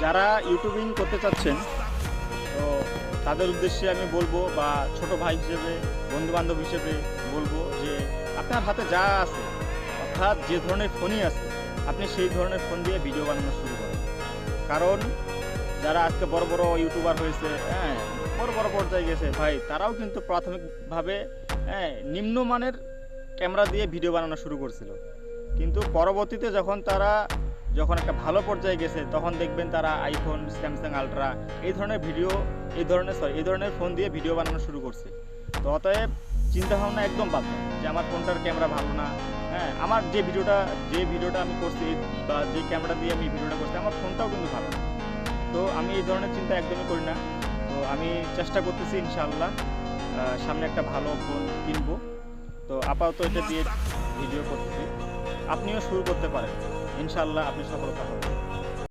যারা ইউটিউবিং করতে চাচ্ছেন, তো তাদের উদ্দেশ্যে আমি বলবো, বা ছোট ভাই হিসেবে, বন্ধুবান্ধব হিসেবে বলবো যে আপনার হাতে যা আছে, অর্থাৎ যে ধরনের ফোনই আছে, আপনি সেই ধরনের ফোন দিয়ে ভিডিও বানানো শুরু করেন। কারণ যারা আজকে বড় বড় ইউটিউবার হয়েছে, হ্যাঁ, বড় বড় পর্যায়ে গেছে ভাই, তারাও কিন্তু প্রাথমিকভাবে নিম্নমানের ক্যামেরা দিয়ে ভিডিও বানানো শুরু করছিল। কিন্তু পরবর্তীতে যখন একটা ভালো পর্যায়ে গেছে, তখন দেখবেন তারা আইফোন, স্যামসাং আলট্রা এই ধরনের ফোন দিয়ে ভিডিও বানানো শুরু করছে। তো অতএব চিন্তাভাবনা একদম বাদ দাও যে আমার ফোনটার ক্যামেরা ভালো না। হ্যাঁ, আমার যে ভিডিওটা আমি করছি, বা যে ক্যামেরা দিয়ে আমি ভিডিওটা করছি, আমার ফোনটাও কিন্তু ভালো না। তো আমি এই ধরনের চিন্তা একদমই করি না। তো আমি চেষ্টা করতেছি ইনশাআল্লাহ সামনে একটা ভালো ফোন কিনবো। তো আপাতত এটা দিয়ে ভিডিও করতেছি। আপনিও শুরু করতে পারেন, ইনশাআল্লাহ আপনি সফলতা পাবেন।